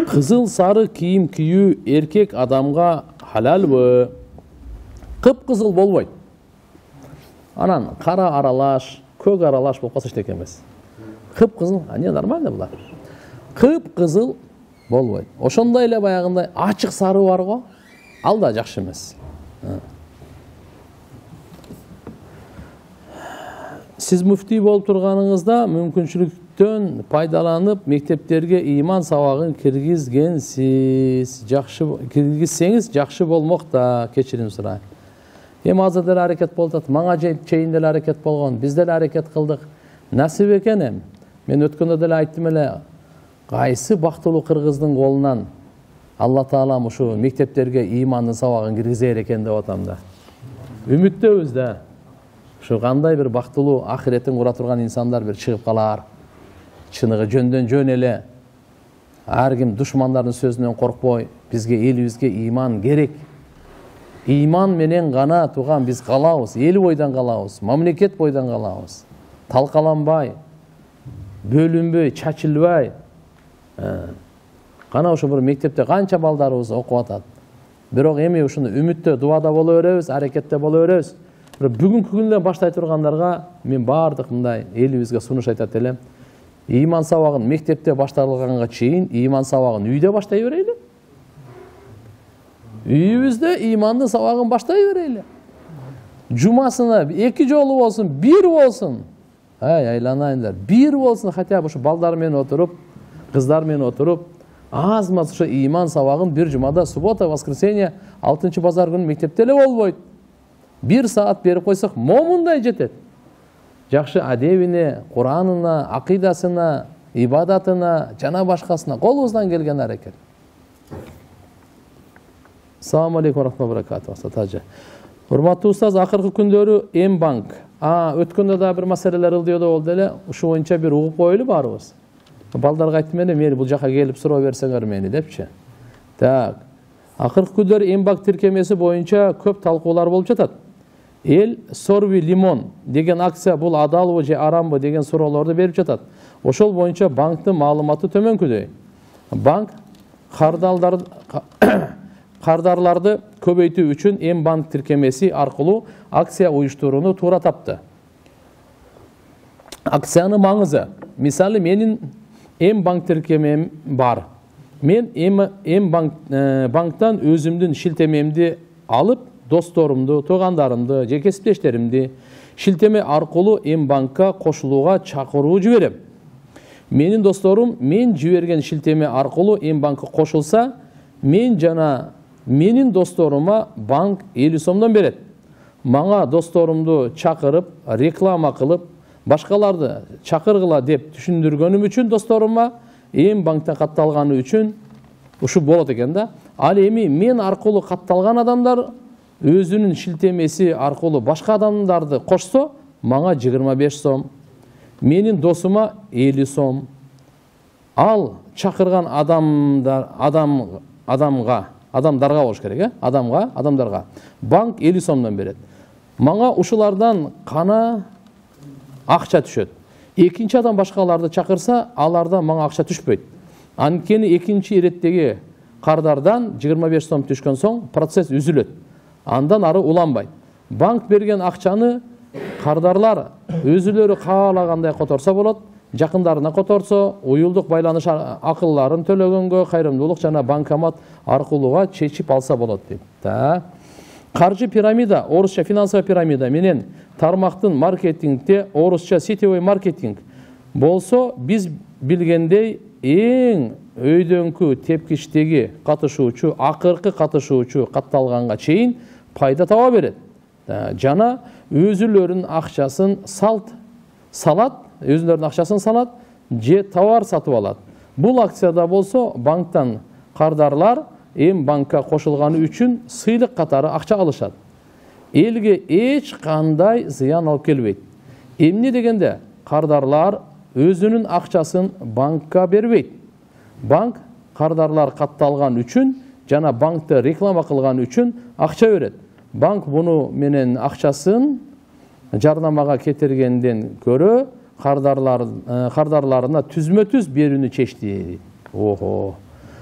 Kızıl sarı kiyim kiyүү erkek adamga halalбы? Kıpkızıl bolбойт. Анан кара аралаш, көк аралаш болуп калса эчтеке эмес. Кыпкызыл, не нормально булар. Кыпкызыл болбойт. Ошондой эле баягындай ачык сары бар го, ал да жакшы эмес. Siz müfti болуп турганыңызда мүмкүнчүлүктөн пайдаланып мектептерге иман сабагын киргизсеңиз жакшы болмок да, кечирим сурайм. Эми азыр деле аракет болуп атат, мага чейин деле аракет болгон, биз деле аракет кылдык. Насип экен эми. Мен өткөндө деле айттым эле, кайсы бактылуу кыргыздын колунан Алла Таала ушу мектептерге имандын сабагын киргизер экен деп атам да. Үмүттөбүз да. Şu qanday bir bактылуу ахиреттин кура турган инсандар бир чыгып калар. Чыныгы жөндөн жөн эле. Ар ким душмандардын сөзүнөн коркпой, бизге элибизге иман керек. Иман менен гана туган биз калабыз, эл бойдан калабыз, мамлекет бойдан калабыз. Талкаланбай, бөлүнбөй, чачылбай. Кана ошо бир мектепте канча балдарыбыз окуп атат. Бирок эми ушуну үмүттө, дуада боло беребиз, аракетте боло беребиз. Бүгүнкү күндөн баштай тургандарга мен баардык мындай элибизге сунуш айтат элем. Иман сабагын мектепте башталганга чейин иман сабагын үйдө баштай берели. Үйүбүздө имандын сабагын баштай берели. Жумасына 2 жолу болсун, 1 болсун. Айланайындар. 1 болсун, хотя бы ушу балдар менен отуруп, кыздар менен отуруп, аз-маз ушу иман сабагын бир жумада, суббота, воскресенье, 6 базар күнү мектепте эле болбойт. 1 saat берип койсок, момундай жетет. Жакшы адебине, Куранына, акыйдасына, ибадатына, жана башкасына колубуздан келген аракет. Assalamu alaikum wa rahmatullahi wa barakatuh. Урматтуу устаз, акыркы күндөрү М-банк. Өткөндө да бир маселелер ылдыйдо болду эле. Ушу боюнча бир угуп коелу баарыбыз. Балдарга айттым эле, мени бул жака келип суроо берсеңер мени депчи. Так. Акыркы күндөрү М-банк тиркемеси боюнча көп талкуулар болуп жатат. Эл Сорви Лимон деген акция бул адалбы же арамбы деген суроолорду берип жатат. Ошол боюнча банктын маалыматы төмөнкүдөй. Банк кардарларды көбөйтүү үчүн М-банк тиркемеси аркылуу акция уюштурууну туура тапты. Акциянын маңызы, мисалы менин М-банк тиркемем бар. Мен М-банктан өзүмдүн шилтемемди алып, досторумду, туугандарымды, же кесиптештеримди шилтеме аркылуу М-банкка кошулууга чакыруу жиберем. Менин досторум мен жиберген шилтеме аркылуу М-банкка кошулса, мен жана менин досторума банк 50 сомдон берет. Мага досторумду чакырып, реклама кылып, башкаларды чакыргыла деп түшүндүргөнүм үчүн досторума М-банктан катталганы үчүн ушу болот экен да. Ал эми мен аркылуу катталган адамдар өзүнүн шилтемеси аркылуу башка адамдарды кошсо, мага 25 сом, менин досума 50 сом. Ал чакырган адамдарга болуш керек, адамдарга банк 50 сомдон берет. Мага ушулардан кана акча түшөт. Экинчи адам башкаларды чакырса, алардан мага акча түшпөйт. Анткени экинчи иреттеги кардардан 25 сом түшкөн соң процесс үзүлөт. Андан ары уланбайт. Банк берген акчаны кардарлар өзүлөрү каалагандай которсо болот, жакындарына которсо, уюлдук байланыш акылларын төлөгөнгө, кайрымдуулук жана банкомат аркылууга чечип алса болот дейт. Каржы пирамида, орусча финансовый пирамида менен тармактын маркетингде орусча сетевой маркетинг болсо, биз билгендей эң өйдөңкү тепкичтеги катышуучу, акыркы катышуучу катталганга чейин пайда таба берет. Жана өзүлөрүнүн акчасын салат, же товар сатып алат. Бул акцияда болсо, банктан кардарлар М-банкка кошулганы үчүн сыйлык катары акча алышат. Элге эч кандай зыян алып келбейт. Эмне дегенде, кардарлар өзүнүн акчасын банкка бербейт. Банк кардарлар катталган үчүн жана банкты реклама кылган үчүн акча берет. Банк буну менен акчасын жарнамага кетиргенден көрө кардарларына түзмө-түз берүүнү чечти.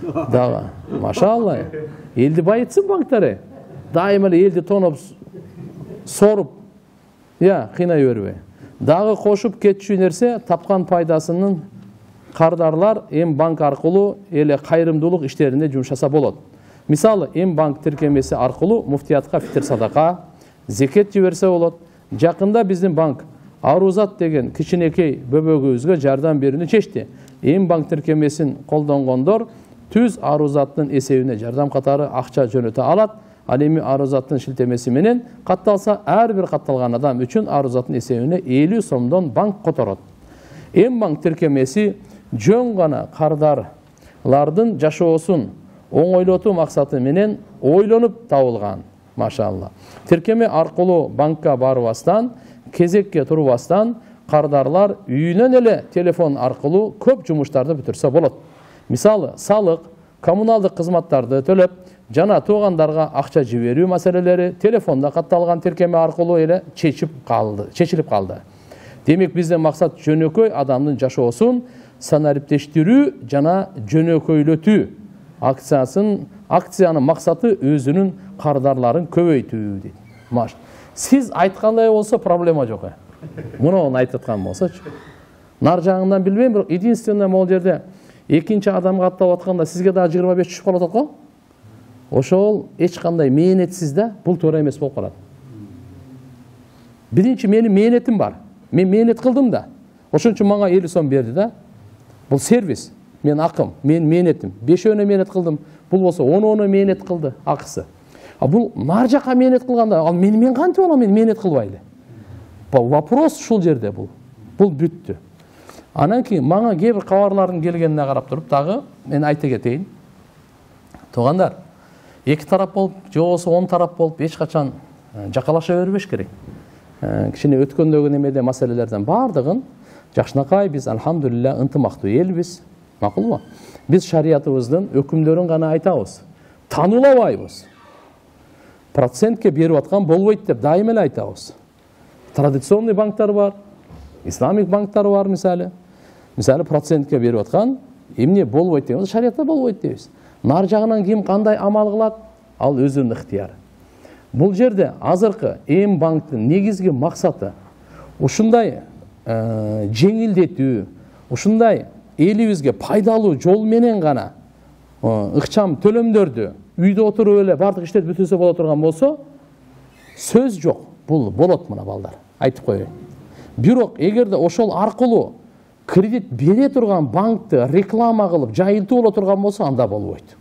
дагы машалла элди байытсын банктары дайыма эле элди тоноп соруп кыйнай бербей дагы кошуп кетчү нерсе тапкан пайдасынын кардарлар эм банк аркылуу эле кайрымдуулук иштеринде жумшаса болот. Мисалы эм банк тиркемеси аркылуу муфтиятка фитир садака зекет жиберсе болот. Жакында биздин банк Арузат деген кичинекей бөбөгүбүзгө жардам берүүнү чечти. Эм банк тиркемесин колдонгондор түз Арузаттын эсебине жардам катары акча жөнөтө алат. Ал эми Арузаттын шилтемеси менен катталса, ар бир катталган адам үчүн Арузаттын эсебине 50 сомдон банк которот. Эм банк тиркемеси жөн гана кардарлардын жашоосун оңойлотуу максаты менен ойлонуп табылган. Машалла. Тиркеме аркылуу банкка барбастан, кезекке турбастан кардарлар үйүнөн эле телефон аркылуу көп жумуштарды бүтүрсө болот. Мисалы, салык, коммуналдык кызматтарды төлөп, жана туугандарга акча жиберүү маселелери телефонда катталган тиркеме аркылуу эле чечилип калды. Демек биздин максат жөнөкөй адамдын жашоосун санариптештирүү жана жөнөкөйлөтүү. Акциянын максаты өзүнүн кардарларын көбөйтүү дейт. Сиз айткандай болсо проблема жок. Муну айтып аткан болсочу. Нар жагынан билбейм, бирок единственное могул жерде экинчи адамга каттап атканда сизге дагы 25 түшүп калат го. Ошол эч кандай мээнетсиз да, бул туура эмес болуп калат. Биринчи менин мээнетим бар. Мен мээнет кылдым да. Ошон үчүн мага 50 сом берди да. Бул сервис, мен акым, мен мээнетим. 5-өөнө мээнет кылдым. Бул болсо 10-өөнө мээнет кылды акысы. Бул нар жака мээнет кылганда, ал мен кантип болом, мен мээнет кылбайлы. Вопрос ушул жерде бул. Бул бүттү. Анан кийин мага кээ бир кабарлардын келгенине карап туруп дагы мен айта кетейин. Туугандар, эки тарап болуп, же болбосо 10 тарап болуп эч качан жакалаша бербеш керек. Кичине өткөндөгү немеде маселелерден бардыгын жакшынакай биз алхамдулилля ынтымактуу элбиз. Макулбу? Биз шариятыбыздын өкүмдөрүн гана айтабыз. Тануулабайбыз. Процентке берип аткан болбойт деп дайым эле айтабыз. Традиционный банктар бар, исламик банктар бар мисалы. Мисалы процентке берип аткан эмне болбойт дейбиз, шариятта болбойт дейбиз. Нар жагынан ким кандай амал кылат, ал өзүнүн ыктыяры. Бул жерде азыркы эм банктын негизги максаты ушундай жеңилдетүү, ушундай элибизге пайдалуу жол менен гана ыкчам төлөмдөрдү үйдө отуруп эле бардык иштер бүтүрсө боло турган болсо, сөз жок. Бул болот мына балдар. Айтып коеюн. Бирок эгерде ошол аркылуу кредит бере турган банкты реклама кылып жайылтуу боло турган болсо, анда болбойт.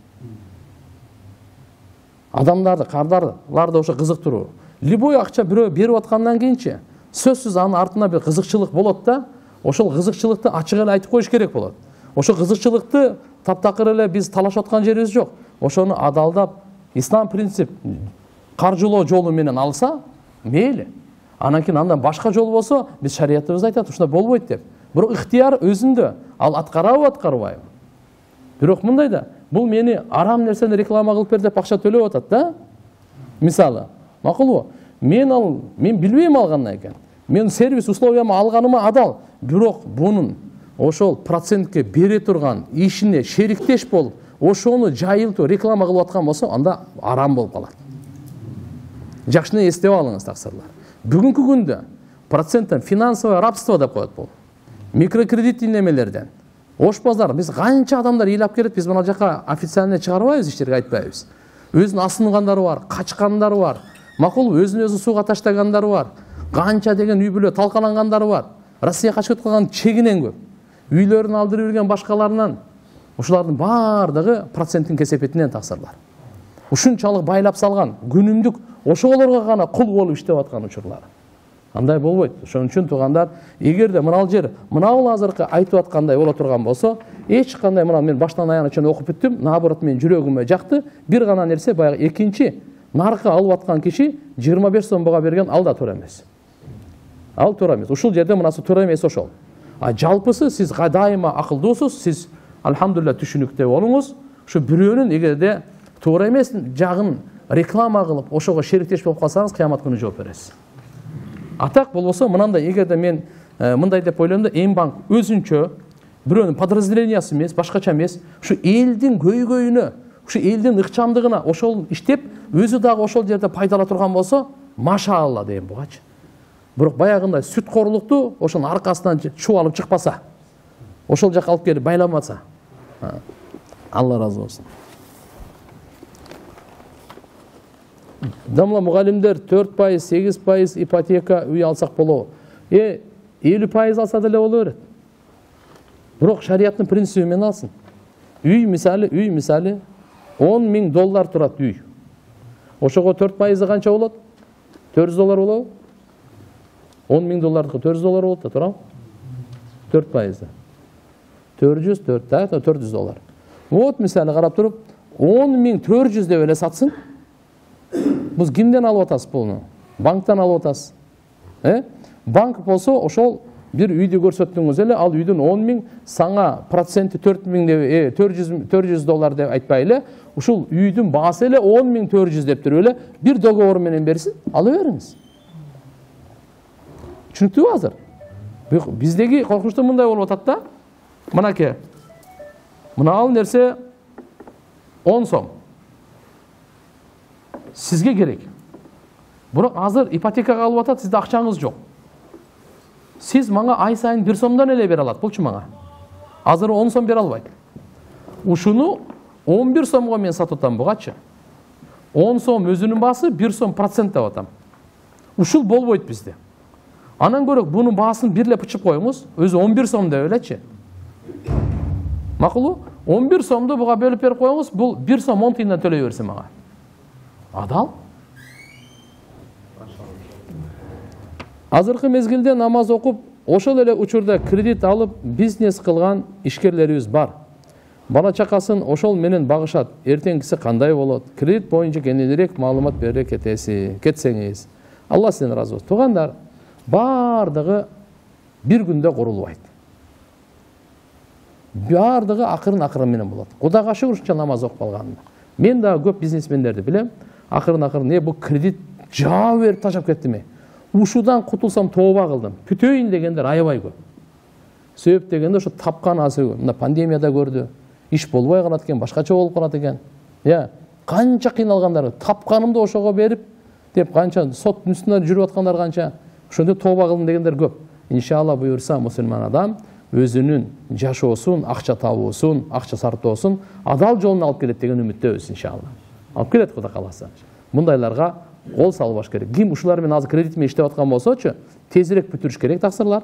Адамдарды, кардарларды ошо кызыктыруу. Любой акча бирөө берип аткандан кийинчи сөзсүз анын артына бир кызыкчылык болот да, ошол кызыкчылыкты ачык эле айтып коюш керек болот. Ошол кызыкчылыкты таптакыр эле биз талашып аткан жерибиз жок. Ошону адалдап, ислам принцип каржылоо жолу менен алса, мейли. Анан кийин андан башка жол болсо, биз шариятыбыз айтат, ушундай болбойт деп. Бирок ыктыяр өзүндө. Ал аткарабы, аткарбайбы? Бирок мындай да, бул мени арам нерсени реклама кылып бер деп акча төлөп атат да. Мисалы, макулбу? Мен билбейм алгандан экен. Мен сервис условиямы алганыма адал. Бирок бунун ошол процентке бере турган ишине шериктеш болуп, ошону жайылтуу, реклама кылып аткан болсо, анда арам болуп калат. Жакшыны эстеп алыңыз, таксырлар. Бүгүнкү күндө проценттен финансовое рабство деп коет бул. Микрокредит немелерден. Ош базар, биз канча адамдар ыйлап келет, биз мына жака официально чыгарбайбыз, иштерге айтпайбыз. Өзүнүн асынгандары бар, качкандары бар. Макул өзүн сууга таштагандары бар. Канча деген үй бүлө талкалангандары бар. Россия качып кеткан чегинен көп. Үйлөрүн алдырып жүргөн башкаларынан. Ушулардын бардыгы проценттин кесепетинен таксырлар. Ушунчалык байлап салган, күнүмдүк ошолорго гана кул болуп иштеп аткан учурлар. Андай болбойт. Ошон үчүн туугандар, эгерде мынал жер, мынабул азыркы айтып аткандай боло турган болсо, эч кандай мына мен баштан аягына чейин окуп бүттүм, наоборот мен жүрөгүмө жакты. Бир гана нерсе баягы экинчи наркы алып аткан киши 25 сомго берген, ал да туура эмес. Ал туура эмес. Ушул жерде мынасы туура эмес ошол. Жалпысы сиз дайыма акылдуусуз, сиз алхамдулилля түшүнүктүү болуңуз. Ушу бирөөнүн эгерде туура эмес жагын реклама кылып, ошого шериктеш болуп калсаңыз, кыямат күнү жооп бересиз. Атак болбосо, мынандай эгерде мен мындай деп ойлойм да, эм банк өзүнчө бирөөнүн подразделениясы эмес, башкача эмес, ушу элдин көйгөйүнө, ушу элдин ыкчамдыгына ошол иштеп, өзү дагы ошол жерде пайдала турган болсо, машалла дейм бугачы. Бирок баягындай сүткорлукту ошонун аркасынан чуп алып чыкпаса, ошол жакка алып келип байламаса, Алла разы болсун. Дамла мугалимдер 4%, 8% ипотека үй алсак болобу? 50% алса деле боло берет. Бирок шарияттын принциби менен алсын. Үй мисалы $10 000 турат үй. Ошого 4% канча болот? $400 болобу? $10 000 $400 болот да, туурабы? 4%. 400 Вот мисалы карап туруп, 10.400 деп эле сатсын. Биз кимден алып атасыз буну? Банктан алып атасыз. Банк болсо ошол бир үйдү көрсөттүңүз эле, ал үйдүн 10.000, саңа проценти $400 деп айтпай эле, ушул үйдүн баасы эле 10.400 деп туруп эле бир договор менен берсин, алып бериңиз. Түшүнүктүүбү азыр? Биздеги коркунучтуу мындай болуп атат да. Мынакей. Мына ал нерсе 10 сом. Сизге керек. Бирок азыр ипотекага алып атат, сизде акчаңыз жок. Сиз мага ай сайын 1 сомдон эле бере алат, болчу мага. Азыр 10 сом бере албайт. Ушуну 11 сомго мен сатып атам бугачы. 10 сом өзүнүн баасы, 1 сом процент деп атам. Ушул болбойт бизде. Анан көрөк бунун баасын бирлеп ычып коюңуз, өзү 11 сом деп элечи. Макулу? 11 сомду буга бөлүп берип коюңуз, бул 1 сом 10 тыйындан төлөй берсин мага. Адал? Азыркы мезгилде намаз окуп, ошол эле учурда кредит алып, бизнес кылган ишкерлерибиз бар. Бала чакасын ошол менен багышат. Эртеңкиси кандай болот? Кредит боюнча кененирээк маалымат бере кетсеңиз. Алла сизден разы болсун. Туугандар, бардыгы бир күндө курулбайт. Бардыгы акырын менен болот. Кудайга шүгүр ушунча намаз окуп калганына. Мен да көп бизнесмендерди билем. Акырын бул кредит жаап берип ташап кеттиме? Ушудан кутулсам тооба кылдым. Бүтөйүн дегендер аябай көп. Себеп дегенде ошо тапкан азы, мына пандемияда көрдү. Иш болбой калат экен, башкача болуп калат экен. Канча кыйналгандар, тапканымды ошого берип деп канча соттун үстүнө жүрүп аткандар канча. Ошондо тооба кылдым дегендер көп. Иншалла буюрса мусулман адам өзүнүн жашоосун, акча табуусун, акча сарптоосун адал жолуна алып келет деген үмүттөбүз иншалла. Алып келет Кудай кааласа. Мындайларга кол салбаш керек. Ким ушулар менен азыр кредит менен иштеп аткан болсочу, тезирээк бүтүрүш керек таксырлар.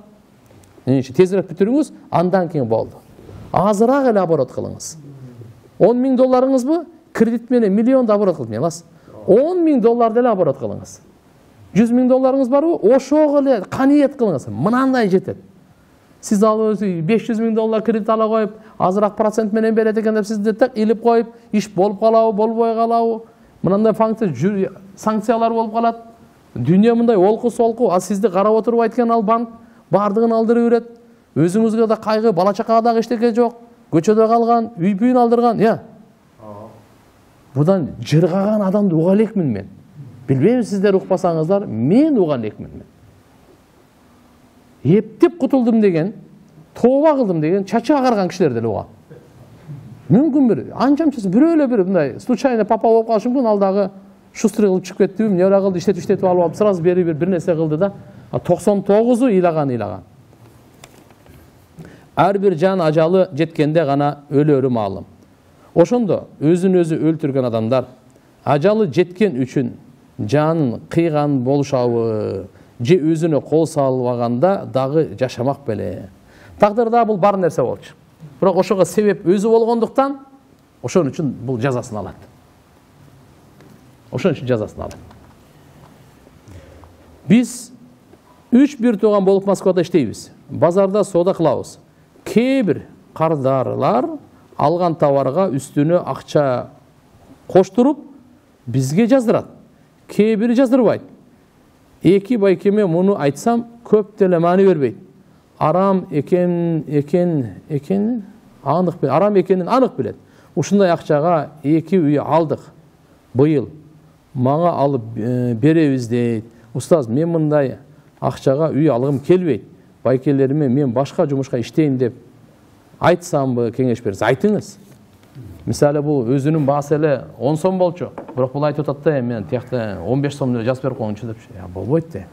Тезирээк бүтүрүңүз, андан кийин болду. Азыраак эле оборот кылыңыз. $10.000 кредит менен миллионду оборот кылып аласыз. $10.000 деле оборот кылыңыз. $100.000 барбы? Ошого эле каниет кылыңыз. Мынандай жетет. Сиз алып $500.000 кредит ала коюп, азыраак процент менен берет экен деп сизди так илип коюп, иш болуп калабы, болбой калабы? Мынандай санкциялар болуп калат. Дүйнө мындай олку-солку, а сизди карап отурбайт экен ал банк, бардыгын алдырып берет. Өзүңүзгө да кайгы, бала чакага да эчтеке жок. Көчөдө калган, үй-бүйүн алдырган, Будан жыргаган адамды уга элекмин мен. Билбейм сиздер укпасаңыздар, мен уга элекмин. Эптеп кутулдум деген, тооба кылдым деген, чачы агарган кишилер деле уга. Мүмкүн бир, анчамчасы бирөө эле бир мындай случайно попал болуп калышы мүмкүн, ал дагы шустрый кылып чыгып кеттиби, эмне кылды, иштетип алып, сразу бир нерсе кылды да. 99-у ыйлаган. Ар бир жан ажалы жеткенде гана өлөрү маалым. Ошондо өзүн өзү өлтүргөн адамдар ажалы жеткен үчүн жанын кыйган болушабы, же өзүнө кол салбаганда дагы жашамак беле. Тагдырда бул бар нерсе болчу. Бирок ошого себеп өзү болгондуктан ошон үчүн бул жазасын алат. Биз 3-1 тууган болуп Москвада иштейбиз. Базарда соода кылабыз. Кээ бир кардарлар алган товарга үстүнө акча коштуруп бизге жаздырат. Кээ бири жаздырбайт. Эки байкеме муну айтсам көп деле маани бербейт. Арам экенин анык билет. Ушундай акчага 2 үй алдык. Быйыл мага алып беребиз дейт. Устаз, мен мындай акчага үй алгым келбейт. Байкелериме мен башка жумушка иштейин деп айтсамбы, кеңеш берсеңиз айтыңыз. Мисалы бул өзүнүн баасы эле 10 сом болчу, бирок бул айтып атат да, мен тиякта 15 сом эле жазып берип коюңчу депчи. Болбойт да.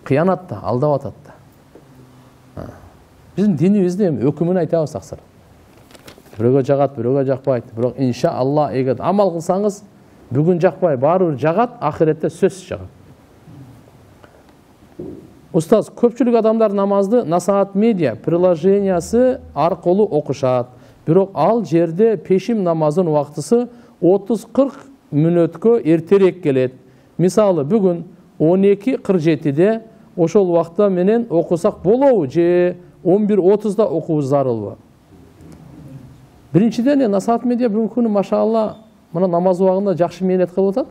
Кыянат да, алдап атат да. Биздин динибизде өкүмүн айтабыз аксыр. Бирөөгө жагат, бирөөгө жакпайт. Бирок иншалла эгер амал кылсаңыз, бүгүн жакпай, баары бир жагат, ахиретте сөзсүз жагат. Устаз, көпчүлүк адамдар намазды Насаат медиа приложениясы аркылуу окушат. Бирок ал жерде пешим намазын убактысы 30-40 мүнөткө эртерээк келет. Мисалы, бүгүн 12:47-де ошол убакта менен окусак болобу же 11:30-да окуубуз зарылбы? Биринчиден, Насаат медиа бүгүнкү күнү машалла мына намаз убагында жакшы мээнет кылып атат.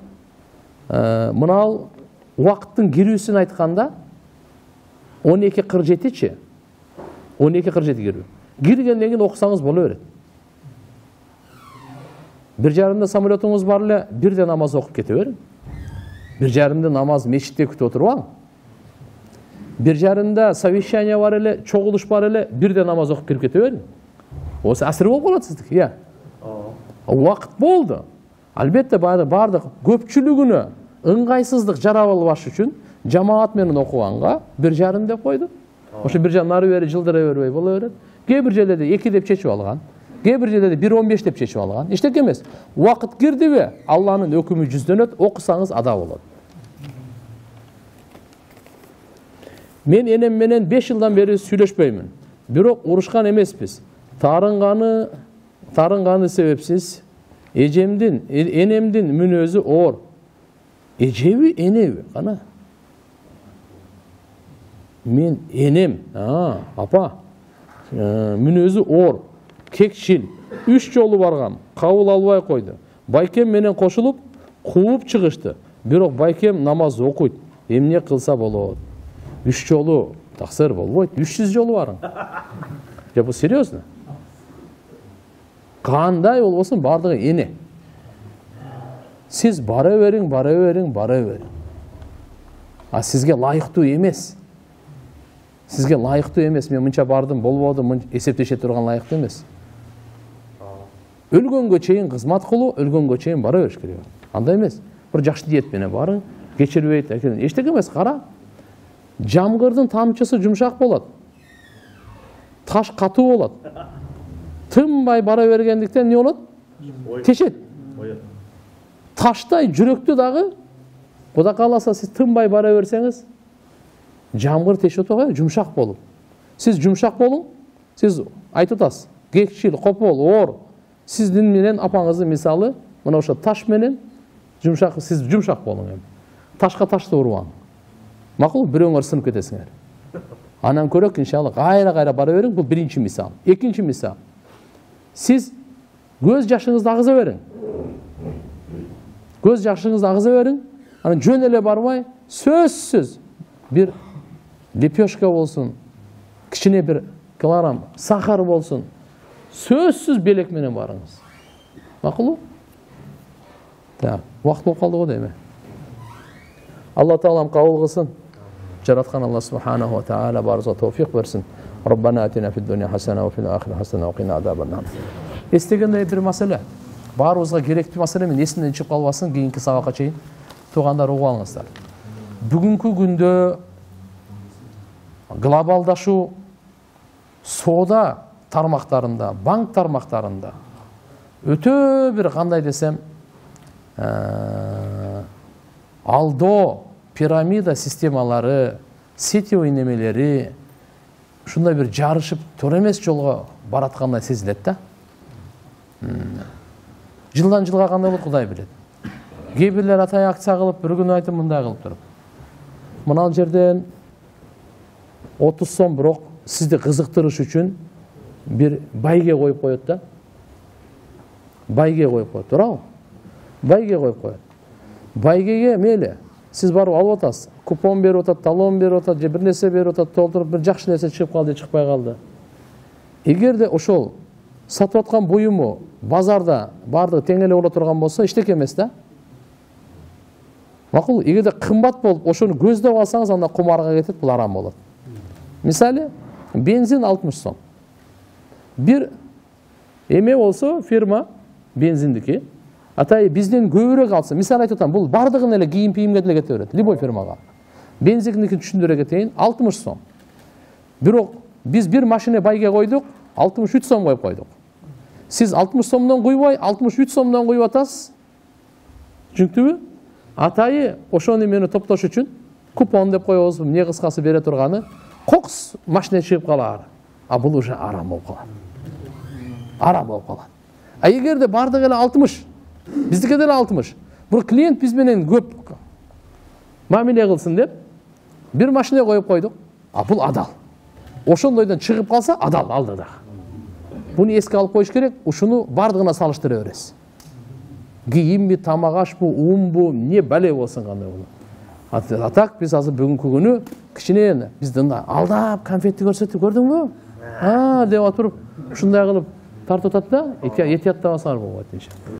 Мына убакыттын кирүүсүн айтканда 12:47-чи? 12:47 кирүү. Киргенден кийин окусаңыз боло берет. 1:30-да самолетуңуз бар эле, 1-де намаз окуп кете бериң. 1:30-да намаз мечитте күтүп отурбаң. 1:30-да совещание бар эле, чогулуш бар эле, 1-де намаз окуп кирип кете бериң. Осы асыр болуп калат сиздики, Убакыт болду. Албетте бардык көпчүлүгүнө ыңгайсыздык жарабылбаш үчүн жамаат менен окуганга 1:30 деп койду. Ошо 1:30 нары бери жылдыра бербей боло берет. Кээ бир жерлерде 2 деп чечип алган. Кээ бир жерлерде 1:15 деп чечип алган. Эчтеке эмес. Убакыт кирдиби? Алланын өкүмү жүздөнөт, окусаңыз ада болот. Мен энем менен 5 жылдан бери сүйлөшпөймүн. Бирок урушкан эмеспиз. Тарынганы себепсиз. Энемдин мүнөзү оор. Эжеби, энеби? Кана. Мен энем, апа. Мүнөзү оор, кекшил, 3 жолу баргам, кабыл албай койду. Байкем менен кошулуп, кууп чыгышты. Бирок байкем намаз окуйт. Эмне кылса болот? 3 жолу таксыр болбойт, 300 жолу барың. Бул серьезно? Кандай болбосун бардыгы эне. Сиз бара бериң. А сизге лайыктуу эмес. Сизге лайыктуу эмес. Мен мынча бардым, болбоду, эсептеше турган лайыктуу эмес. Өлгөнгө чейин кызмат кылуу, өлгөнгө чейин бара бериш керек. Андай эмес. Бир жакшы диет менен барың, кечирбейт, эчтеке эмес, кара. Жамгырдын тамчысы жумшак болот. Таш катуу болот. Тынбай бара бергендиктен не болот? Тешет. Таштай жүрөктү дагы, Кудай кааласа сиз тынбай бара берсеңиз, жамгыр тешет ой, жумшак болуп. Сиз жумшак болуң, сиз айтып атасыз, кекшил, копол, оор. Сиздин менен апаңыздын мисалы, мына ошо таш менен жумшак, сиз жумшак болуң эми. Ташка ташты урбаң. Макул, бирөөңөр сынып кетесиңер. Анан көрөк иншалла кайра бара бериң, бул биринчи мисал. Экинчи мисал. Сиз көз жашыңызды агыза бериң. Көз жашыңызды агыза бериң. Анан жөн эле барбай, сөзсүз бир лепешка болсун, кичине бир килограмм сахар болсун, сөзсүз белек менен барыңыз. Макулбу? Так, убакыт болуп калды го дейм. Алла Таалам кабыл кылсын. Жараткан Алла Субханаху ва Таала барыбызга товфик берсин. Роббана атина фид дуния хасана ва фил ахирати хасана ва кина азабан нар. Эстегендей бир маселе. Баарыбызга керектүү маселе, мен эсимден чыгып калбасын, кийинки сабакка чейин туугандар угуп алыңыздар. Бүгүнкү күндө глобалдашуу соода тармактарында, банк тармактарында өтө бир кандай десем, алдоо, пирамида системалары, сетевый немелери ушундай бир жарышып туура эмес жолго бараткандай сезилет да. Жылдан жылга кандай болот Кудай билет. Кээ бирлер атай акция кылып, бир күн айтып мындай кылып туруп. Мына жерден 30 сом бирок сизди кызыктырыш үчүн бир байге коюп коет да. Байге коюп коет, туурабы? Байге коюп коет. Байгеге мейли, сиз барып алып атасыз. Купон берип атат, талон берип атат, же бир нерсе берип атат, толтуруп бир жакшы нерсе чыгып калды, чыкпай калды. Эгерде ошол сатып аткан буюму базарда бардыгы тең эле боло турган болсо, эчтеке эмес да. Макул, эгерде кымбат болуп, ошону көздөп алсаңыз, анда кумарга кетет, бул арам болот. Мисалы, бензин 60 сом. Бир Эме болсо фирма бензиндики. Атай бизден көбүрөөк алса, мисалы айтып атам, бул бардыгын эле кийим-кийимге деле кете берет, любой фирмага. Бензиндикин түшүндүрө кетейин, 60 сом. Бирок биз бир машина байге койдук, 63 сом коюп койдук. Сиз 60 сомдон куйбай, 63 сомдон куюп атасыз. Түшүнүктүбү? Атайы ошону мени топтош үчүн купон деп коебуз, эмне кыскасы бере турганы, кокс машина чыгып калар. А бул уже арам болуп калат. Арам болуп калат. А эгерде бардыгы эле 60, биздики деле 60. Бул клиент биз менен көп мамиле кылсын деп бир машина коюп койдук. А бул адал. Ошондойдон чыгып калса адал алды да. Буну эске алып коюш керек, ушуну бардыгына салыштыра бересиз. Кийимби, тамак ашпы, унбу, эмне бале болсун кандай болот. А так биз азыр бүгүнкү күнү кичине биздин алдап конфетти көрсөтүп көрдүңбү? Деп атып ушундай кылып тартып атат да, этияттабасаңар болот иншалла.